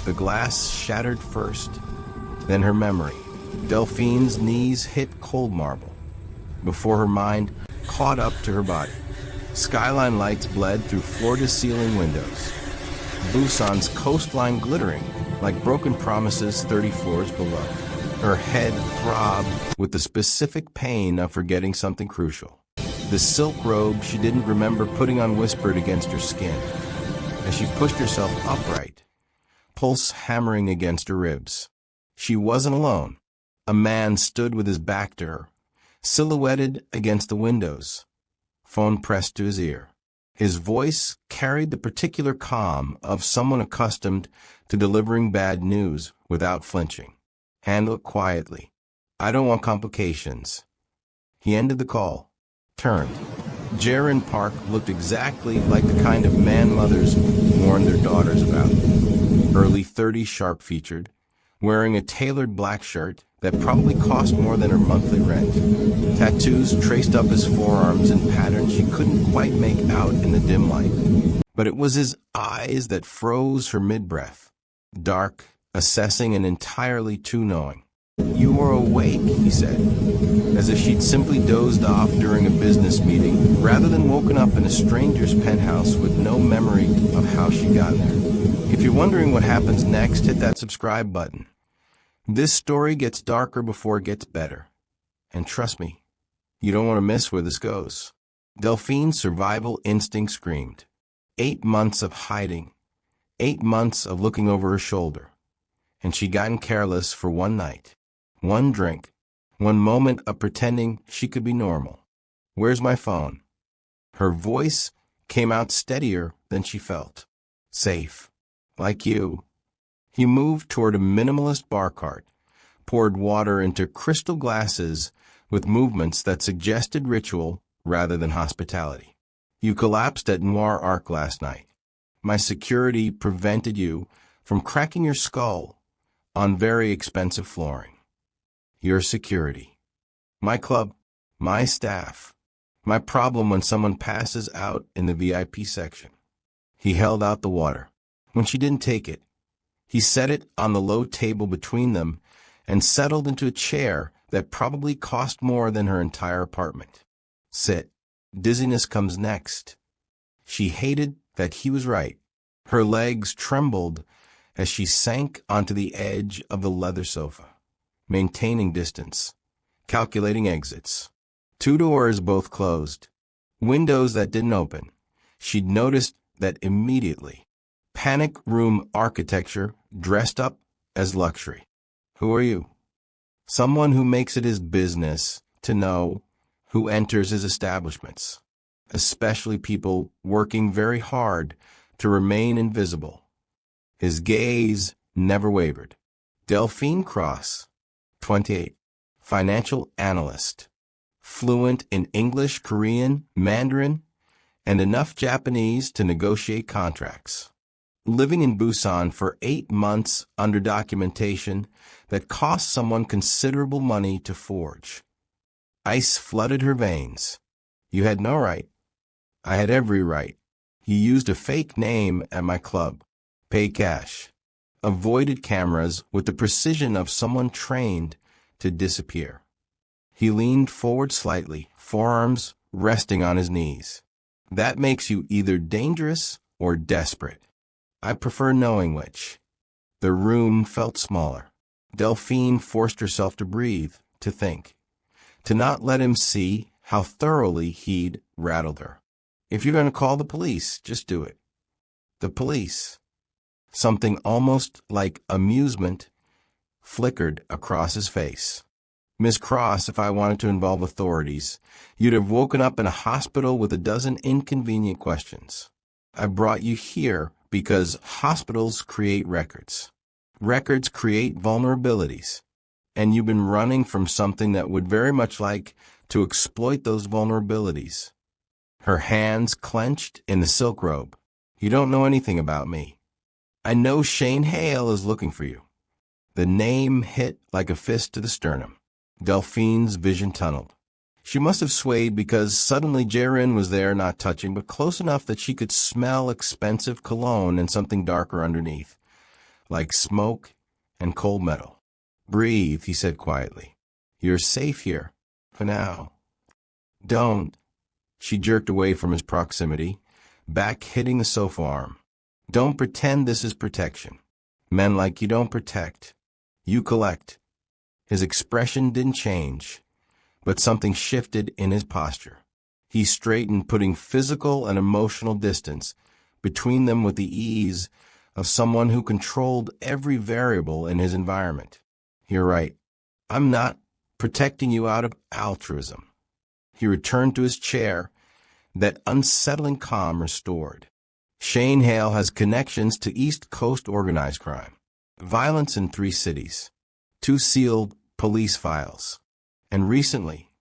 The glass shattered first, then her memory. Delphine's knees hit cold marble, before her mind caught up to her body. Skyline lights bled through floor-to-ceiling windows. Busan's coastline glittering like broken promises 30 floors below. Her head throbbed with the specific pain of forgetting something crucial. The silk robe she didn't remember putting on whispered against her skin. As she pushed herself upright, pulse hammering against her ribs. She wasn't alone. A man stood with his back to her, silhouetted against the windows, phone pressed to his ear. His voice carried the particular calm of someone accustomed to delivering bad news without flinching. Handle it quietly. I don't want complications. He ended the call, turned. Jae-Rin Park looked exactly like the kind of man mothers warn their daughters about. Early 30s, sharp-featured, wearing a tailored black shirt that probably cost more than her monthly rent. Tattoos traced up his forearms in patterns she couldn't quite make out in the dim light. But it was his eyes that froze her mid-breath. Dark, assessing, and entirely too knowing. You are awake, he said, as if she'd simply dozed off during a business meeting, rather than woken up in a stranger's penthouse with no memory of how she got there. If you're wondering what happens next, hit that subscribe button. This story gets darker before it gets better. And trust me, you don't want to miss where this goes. Delphine's survival instinct screamed. 8 months of hiding. 8 months of looking over her shoulder. And she'd gotten careless for one night. One drink. One moment of pretending she could be normal. Where's my phone? Her voice came out steadier than she felt. Safe. Like you. He moved toward a minimalist bar cart, poured water into crystal glasses with movements that suggested ritual rather than hospitality. You collapsed at Noir Arc last night. My security prevented you from cracking your skull on very expensive flooring. Your security. My club. My staff. My problem when someone passes out in the VIP section. He held out the water. When she didn't take it, he set it on the low table between them and settled into a chair that probably cost more than her entire apartment. Sit. Dizziness comes next. She hated that he was right. Her legs trembled as she sank onto the edge of the leather sofa, maintaining distance, calculating exits. 2 doors both closed, windows that didn't open. She'd noticed that immediately. Panic room architecture dressed up as luxury. Who are you? Someone who makes it his business to know who enters his establishments, especially people working very hard to remain invisible. His gaze never wavered. Delphine Cross, 28, financial analyst, fluent in English, Korean, Mandarin, and enough Japanese to negotiate contracts. Living in Busan for 8 months under documentation that cost someone considerable money to forge. Ice flooded her veins. You had no right. I had every right. He used a fake name at my club. Paid cash. Avoided cameras with the precision of someone trained to disappear. He leaned forward slightly, forearms resting on his knees. That makes you either dangerous or desperate. I prefer knowing which. The room felt smaller. Delphine forced herself to breathe, to think, to not let him see how thoroughly he'd rattled her. If you're going to call the police, just do it. The police. Something almost like amusement flickered across his face. Miss Cross, if I wanted to involve authorities, you'd have woken up in a hospital with a dozen inconvenient questions. I brought you here because hospitals create records. Records create vulnerabilities. And you've been running from something that would very much like to exploit those vulnerabilities. Her hands clenched in the silk robe. You don't know anything about me. I know Shane Hale is looking for you. The name hit like a fist to the sternum. Delphine's vision tunneled. She must have swayed because suddenly Jiren was there, not touching, but close enough that she could smell expensive cologne and something darker underneath. like smoke and cold metal. "Breathe," he said quietly. "You're safe here, for now." "Don't." She jerked away from his proximity, back hitting the sofa arm. "Don't pretend this is protection. Men like you don't protect. You collect." His expression didn't change, but something shifted in his posture. He straightened, putting physical and emotional distance between them with the ease of someone who controlled every variable in his environment. "You're right. I'm not protecting you out of altruism." He returned to his chair, that unsettling calm restored. "Shane Hale has connections to East Coast organized crime. Violence in 3 cities. 2 sealed police files. And recently,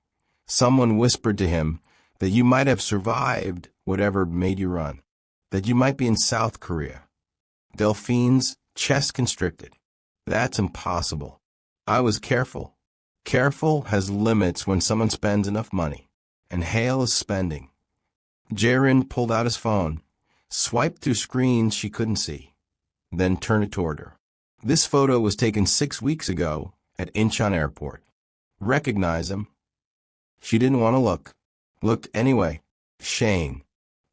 someone whispered to him that you might have survived whatever made you run. That you might be in South Korea." Delphine's chest constricted. "That's impossible. I was careful." Careful has limits when someone spends enough money. And Hale is spending. Jae-Rin pulled out his phone, swiped through screens she couldn't see, then turned it toward her. "This photo was taken 6 weeks ago at Incheon Airport. Recognize him?" She didn't want to look. Looked anyway. Shane.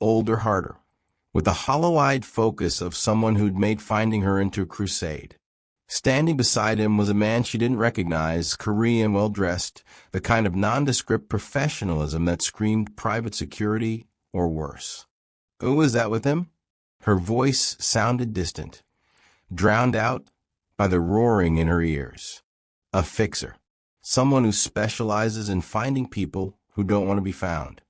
Older, harder. With the hollow-eyed focus of someone who'd made finding her into a crusade. Standing beside him was a man she didn't recognize, Korean, well-dressed, the kind of nondescript professionalism that screamed private security or worse. "Who was that with him?" Her voice sounded distant, drowned out by the roaring in her ears. "A fixer. Someone who specializes in finding people who don't want to be found."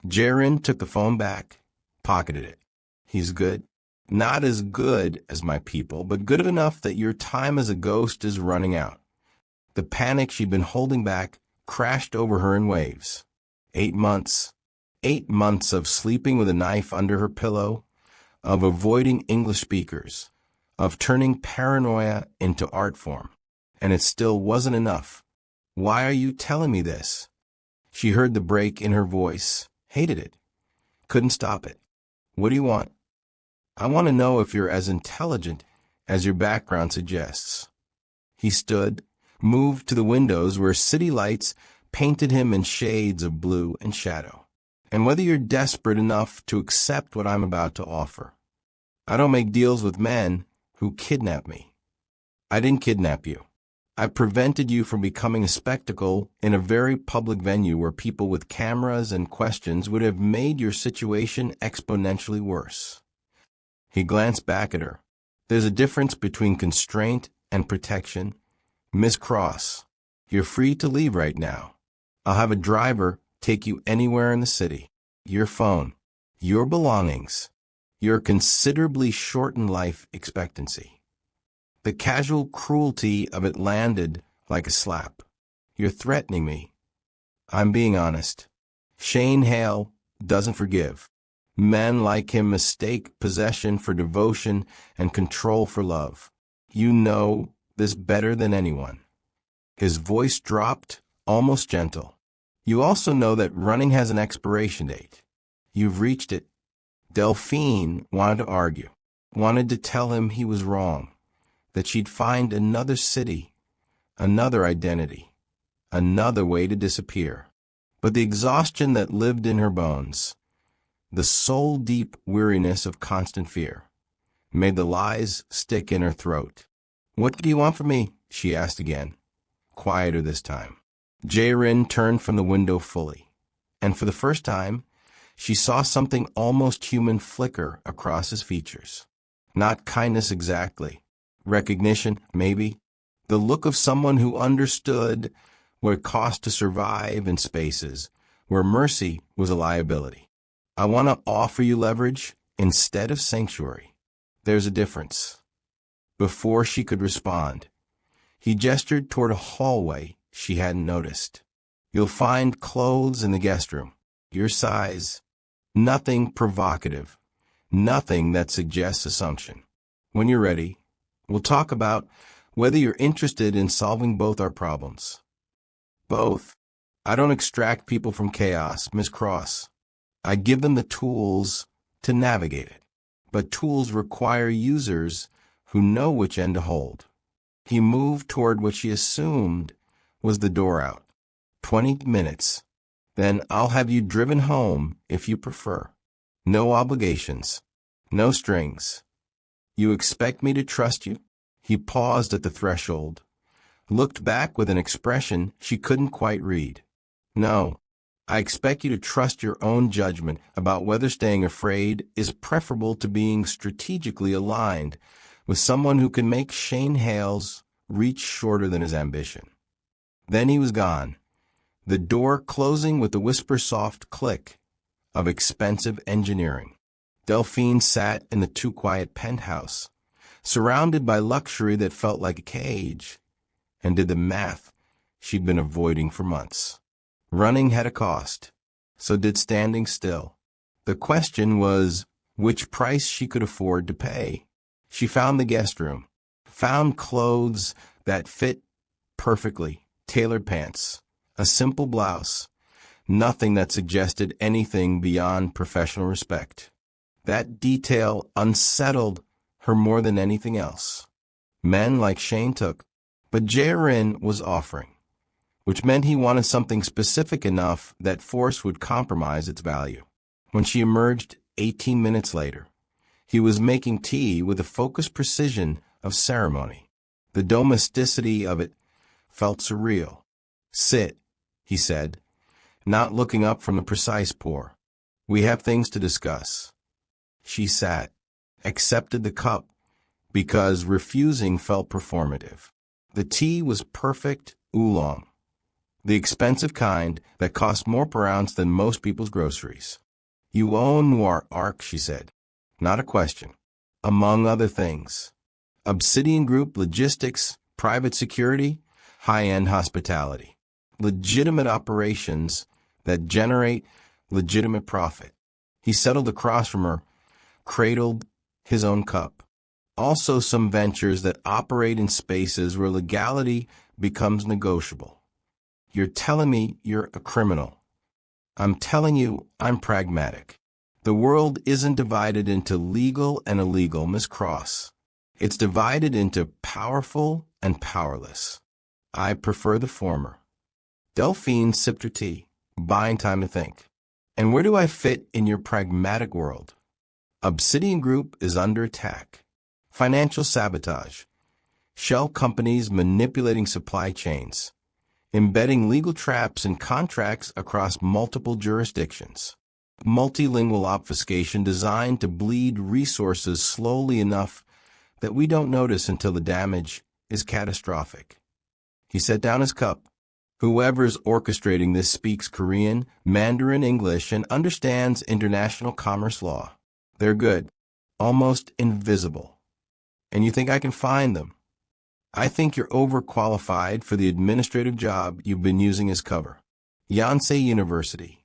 Jiren took the phone back, pocketed it. "He's good. Not as good as my people, but good enough that your time as a ghost is running out." The panic she'd been holding back crashed over her in waves. 8 months. 8 months of sleeping with a knife under her pillow, of avoiding English speakers, of turning paranoia into art form. And it still wasn't enough. "Why are you telling me this?" She heard the break in her voice, hated it, couldn't stop it. "What do you want?" "I want to know if you're as intelligent as your background suggests." He stood, moved to the windows where city lights painted him in shades of blue and shadow. "And whether you're desperate enough to accept what I'm about to offer. I don't make deals with men who kidnap me. I didn't kidnap you. I prevented you from becoming a spectacle in a very public venue where people with cameras and questions would have made your situation exponentially worse." He glanced back at her. "There's a difference between constraint and protection. Miss Cross, you're free to leave right now. I'll have a driver take you anywhere in the city. Your phone, your belongings, your considerably shortened life expectancy." The casual cruelty of it landed like a slap. "You're threatening me." "I'm being honest. Shane Hale doesn't forgive. Men like him mistake possession for devotion and control for love. You know this better than anyone." His voice dropped, almost gentle. "You also know that running has an expiration date. You've reached it." Delphine wanted to argue, wanted to tell him he was wrong, that she'd find another city, another identity, another way to disappear. But the exhaustion that lived in her bones, the soul-deep weariness of constant fear, made the lies stick in her throat. "What do you want from me?" she asked again, quieter this time. Jae-Rin turned from the window fully, and for the first time, she saw something almost human flicker across his features. Not kindness exactly. Recognition, maybe. The look of someone who understood what it cost to survive in spaces where mercy was a liability. "I want to offer you leverage instead of sanctuary. There's a difference." Before she could respond, he gestured toward a hallway she hadn't noticed. "You'll find clothes in the guest room. Your size. Nothing provocative. Nothing that suggests assumption. When you're ready, we'll talk about whether you're interested in solving both our problems." "Both. I don't extract people from chaos, Miss Cross. I give them the tools to navigate it. But tools require users who know which end to hold. He moved toward what she assumed was the door out. 20 minutes. Then I'll have you driven home if you prefer. No obligations. No strings. You expect me to trust you? He paused at the threshold, looked back with an expression she couldn't quite read. No. I expect you to trust your own judgment about whether staying afraid is preferable to being strategically aligned with someone who can make Shane Hale's reach shorter than his ambition. Then he was gone, the door closing with the whisper-soft click of expensive engineering. Delphine sat in the too-quiet penthouse, surrounded by luxury that felt like a cage, and did the math she'd been avoiding for months. Running had a cost, so did standing still. The question was which price she could afford to pay. She found the guest room, found clothes that fit perfectly, tailored pants, a simple blouse, nothing that suggested anything beyond professional respect. That detail unsettled her more than anything else. Men like Shane took, but Jae-Rin was offering, which meant he wanted something specific enough that force would compromise its value. When she emerged 18 minutes later, he was making tea with the focused precision of ceremony. The domesticity of it felt surreal. Sit, he said, not looking up from the precise pour. We have things to discuss. She sat, accepted the cup, because refusing felt performative. The tea was perfect oolong, the expensive kind that cost more per ounce than most people's groceries. You own Noir Arc, she said. Not a question. Among other things. Obsidian Group, logistics, private security, high-end hospitality. Legitimate operations that generate legitimate profit. He settled across from her, cradled his own cup. Also some ventures that operate in spaces where legality becomes negotiable. You're telling me you're a criminal. I'm telling you I'm pragmatic. The world isn't divided into legal and illegal, Miss Cross. It's divided into powerful and powerless. I prefer the former. Delphine sipped her tea, buying time to think. And where do I fit in your pragmatic world? Obsidian Group is under attack. Financial sabotage. Shell companies manipulating supply chains. Embedding legal traps in contracts across multiple jurisdictions. Multilingual obfuscation designed to bleed resources slowly enough that we don't notice until the damage is catastrophic. He set down his cup. Whoever's orchestrating this speaks Korean, Mandarin, English, and understands international commerce law. They're good, almost invisible. And you think I can find them? I think you're overqualified for the administrative job you've been using as cover. Yonsei University.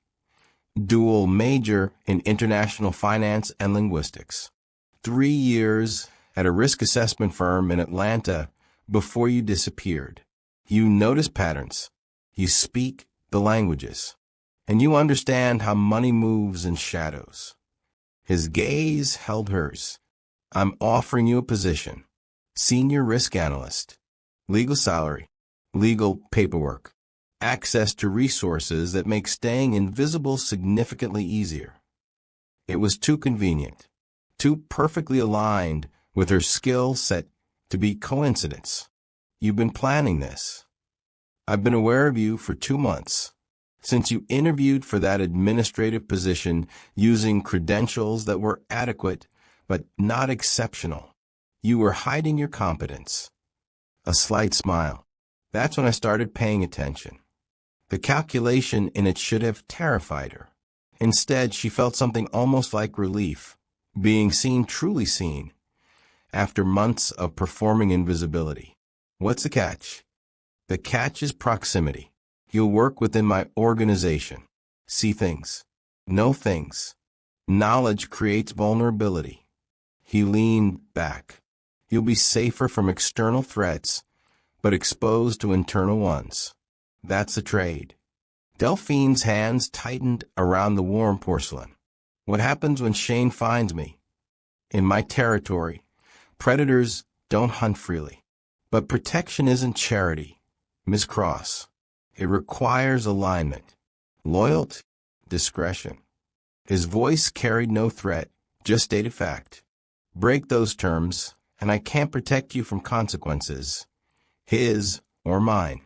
Dual major in international finance and linguistics. 3 years at a risk assessment firm in Atlanta before you disappeared. You notice patterns. You speak the languages. And you understand how money moves in shadows. His gaze held hers. I'm offering you a position. Senior risk analyst. Legal salary. Legal paperwork. Access to resources that make staying invisible significantly easier. It was too convenient, too perfectly aligned with her skill set to be coincidence. You've been planning this. I've been aware of you for 2 months, since you interviewed for that administrative position using credentials that were adequate but not exceptional. You were hiding your competence. A slight smile. That's when I started paying attention. The calculation in it should have terrified her. Instead, she felt something almost like relief, being seen, truly seen, after months of performing invisibility. What's the catch? The catch is proximity. You'll work within my organization. See things. Know things. Knowledge creates vulnerability. He leaned back. You'll be safer from external threats, but exposed to internal ones. That's the trade. Delphine's hands tightened around the warm porcelain. What happens when Shane finds me? In my territory, predators Don't hunt freely. But protection isn't charity, Miss Cross. It requires alignment, loyalty, discretion. His voice carried no threat, just stated fact. Break those terms, and I can't protect you from consequences, his or mine.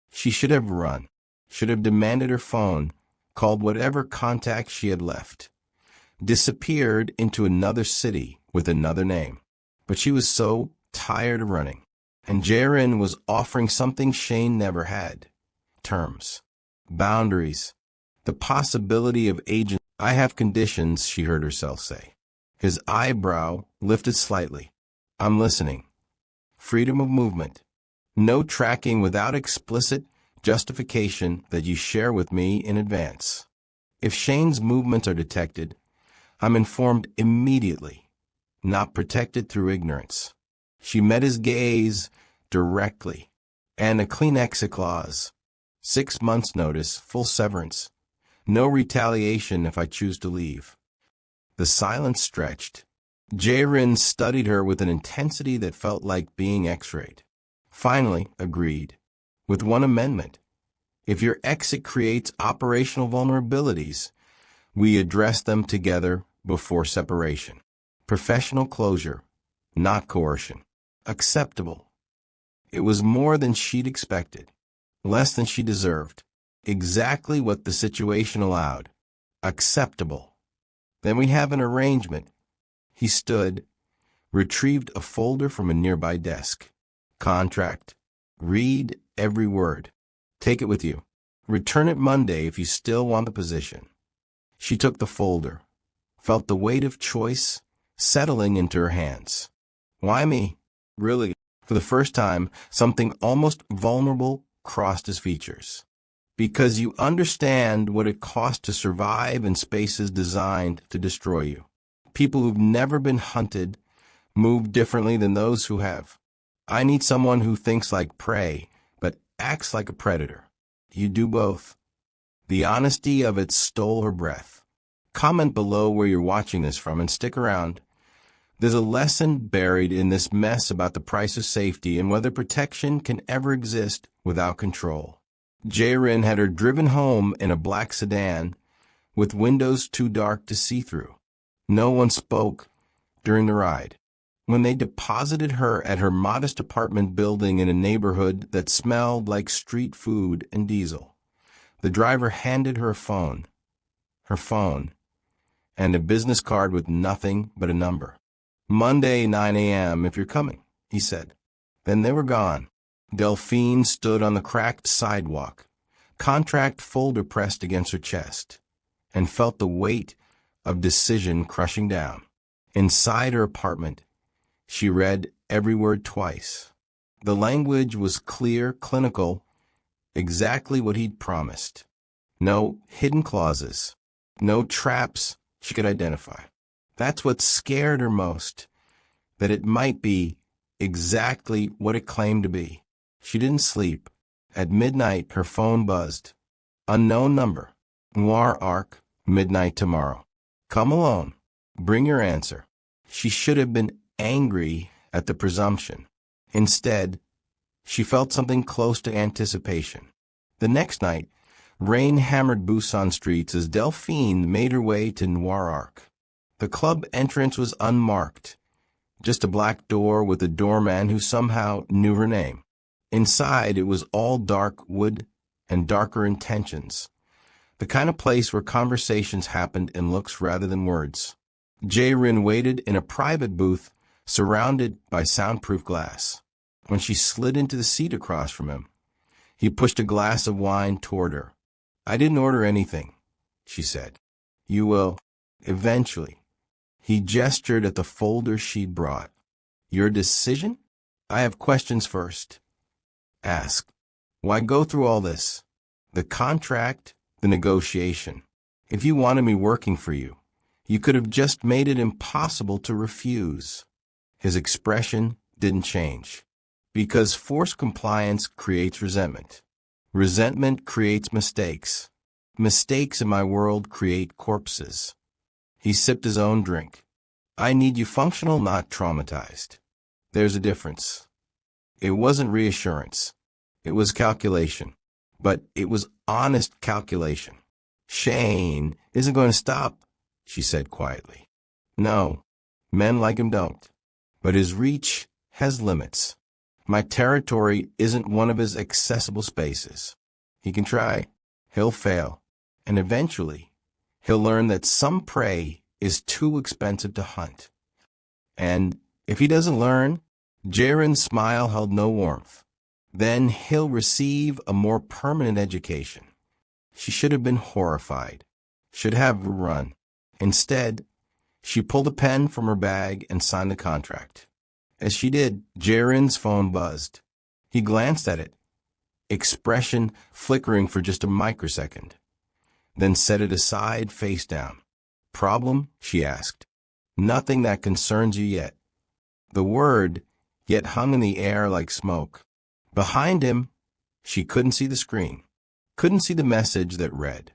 She should have run, should have demanded her phone, called whatever contact she had left, disappeared into another city with another name. But she was so tired of running. And Jiren was offering something Shane never had. Terms. Boundaries. The possibility of agent. I have conditions, she heard herself say. His eyebrow lifted slightly. I'm listening. Freedom of movement. No tracking without explicit justification that you share with me in advance. If Shane's movements are detected, I'm informed immediately, not protected through ignorance. She met his gaze directly, and a clean exit clause. 6 months' notice, full severance. No retaliation if I choose to leave. The silence stretched. Jae-Rin studied her with an intensity that felt like being x-rayed. Finally, agreed. With one amendment. If your exit creates operational vulnerabilities, we address them together before separation. Professional closure, not coercion. Acceptable. It was more than she'd expected, less than she deserved, exactly what the situation allowed. Acceptable. Then we have an arrangement. He stood, retrieved a folder from a nearby desk. Contract. Read every word. Take it with you. Return it Monday if you still want the position. She took the folder, felt the weight of choice settling into her hands. Why me? Really? For the first time, something almost vulnerable crossed his features. Because you understand what it costs to survive in spaces designed to destroy you. People who've never been hunted move differently than those who have. I need someone who thinks like prey, but acts like a predator. You do both. The honesty of it stole her breath. Comment below where you're watching this from and stick around. There's a lesson buried in this mess about the price of safety and whether protection can ever exist without control. Jae-Rin had her driven home in a black sedan with windows too dark to see through. No one spoke during the ride. When they deposited her at her modest apartment building in a neighborhood that smelled like street food and diesel, the driver handed her her phone, and a business card with nothing but a number. Monday, 9 a.m. if you're coming, he said. Then they were gone. Delphine stood on the cracked sidewalk, contract folder pressed against her chest, and felt the weight of decision crushing down. Inside her apartment, she read every word twice. The language was clear, clinical, exactly what he'd promised. No hidden clauses, no traps she could identify. That's what scared her most, that it might be exactly what it claimed to be. She didn't sleep. At midnight, her phone buzzed. Unknown number. Noir Arc, midnight tomorrow. Come alone. Bring your answer. She should have been angry at the presumption. Instead, she felt something close to anticipation. The next night, rain hammered Busan streets as Delphine made her way to Noir Arc. The club entrance was unmarked, just a black door with a doorman who somehow knew her name. Inside, it was all dark wood and darker intentions, the kind of place where conversations happened in looks rather than words. Jae-Rin waited in a private booth surrounded by soundproof glass. When she slid into the seat across from him, he pushed a glass of wine toward her. I didn't order anything, she said. You will, eventually. He gestured at the folder she'd brought. Your decision? I have questions first. Ask. Why go through all this? The contract, the negotiation. If you wanted me working for you, you could have just made it impossible to refuse. His expression didn't change. Because forced compliance creates resentment. Resentment creates mistakes. Mistakes in my world create corpses. He sipped his own drink. I need you functional, not traumatized. There's a difference. It wasn't reassurance. It was calculation. But it was honest calculation. Shane isn't going to stop, she said quietly. No, men like him don't. But his reach has limits. My territory isn't one of his accessible spaces. He can try. He'll fail. And eventually, he'll learn that some prey is too expensive to hunt. And if he doesn't learn, Jae-Rin's smile held no warmth. Then he'll receive a more permanent education. She should have been horrified, should have run. Instead, she pulled a pen from her bag and signed the contract. As she did, Jae-Rin's phone buzzed. He glanced at it, expression flickering for just a microsecond, then set it aside face down. Problem? She asked. Nothing that concerns you yet. The word yet hung in the air like smoke. Behind him, she couldn't see the screen, couldn't see the message that read,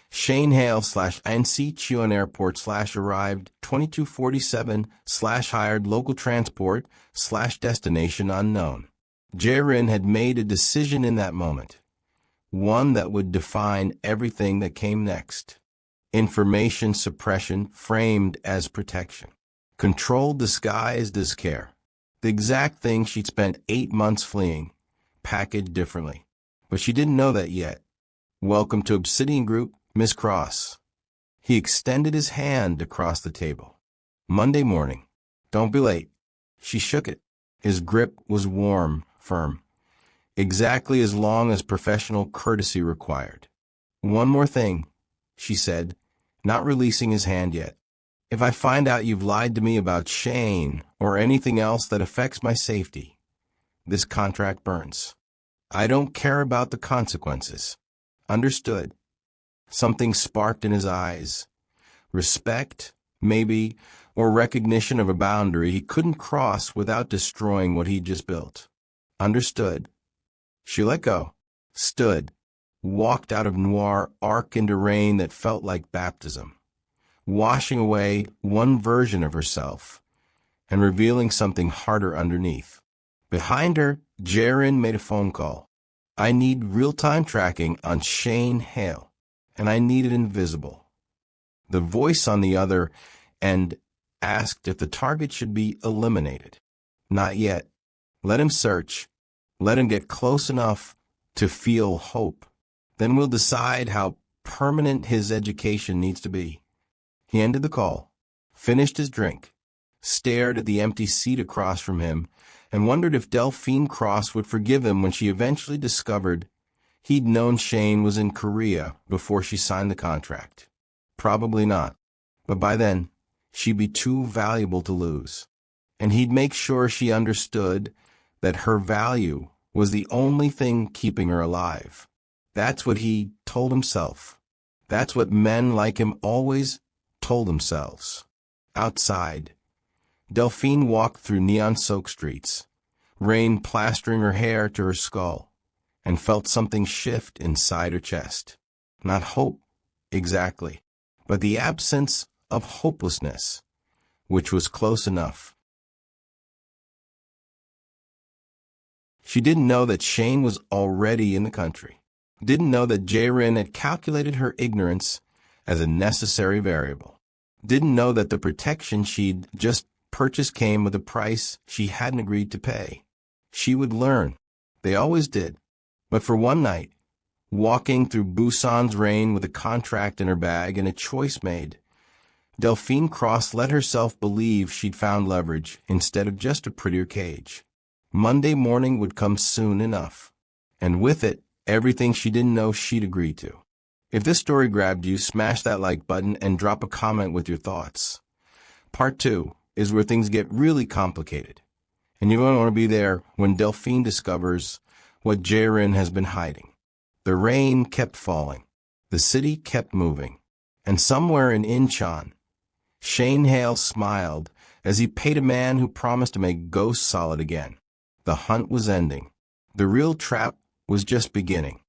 Shane Hale /NC Chion Airport /arrived 2247 /hired local transport /destination unknown. Jiren had made a decision in that moment, one that would define everything that came next. Information suppression framed as protection. Control disguised as care. The exact thing she'd spent 8 months fleeing, packaged differently. But she didn't know that yet. Welcome to Obsidian Group, Miss Cross. He extended his hand across the table. Monday morning. Don't be late. She shook it. His grip was warm, firm. Exactly as long as professional courtesy required. One more thing, she said, not releasing his hand yet. If I find out you've lied to me about Shane or anything else that affects my safety, this contract burns. I don't care about the consequences. Understood. Something sparked in his eyes. Respect, maybe, or recognition of a boundary he couldn't cross without destroying what he'd just built. Understood. She let go, stood, walked out of noir arc into rain that felt like baptism, washing away one version of herself and revealing something harder underneath. Behind her, Jiren made a phone call. I need real-time tracking on Shane Hale, and I need it invisible. The voice on the other end asked if the target should be eliminated. Not yet. Let him search. Let him get close enough to feel hope. Then we'll decide how permanent his education needs to be. He ended the call, finished his drink, stared at the empty seat across from him, and wondered if Delphine Cross would forgive him when she eventually discovered he'd known Shane was in Korea before she signed the contract. Probably not, but by then, she'd be too valuable to lose. And he'd make sure she understood that her value was the only thing keeping her alive. That's what he told himself. That's what men like him always told themselves. Outside, Delphine walked through neon-soaked streets, rain plastering her hair to her skull, and felt something shift inside her chest. Not hope, exactly, but the absence of hopelessness, which was close enough. She didn't know that Shane was already in the country, didn't know that Jae-Rin had calculated her ignorance as a necessary variable, didn't know that the protection she'd just purchased came with a price she hadn't agreed to pay. She would learn. They always did. But for one night, walking through Busan's rain with a contract in her bag and a choice made, Delphine Cross let herself believe she'd found leverage instead of just a prettier cage. Monday morning would come soon enough, and with it, everything she didn't know she'd agree to. If this story grabbed you, smash that like button and drop a comment with your thoughts. Part 2 is where things get really complicated, and you're going to want to be there when Delphine discovers what Jiren has been hiding. The rain kept falling, the city kept moving, and somewhere in Incheon, Shane Hale smiled as he paid a man who promised to make ghosts solid again. The hunt was ending. The real trap was just beginning.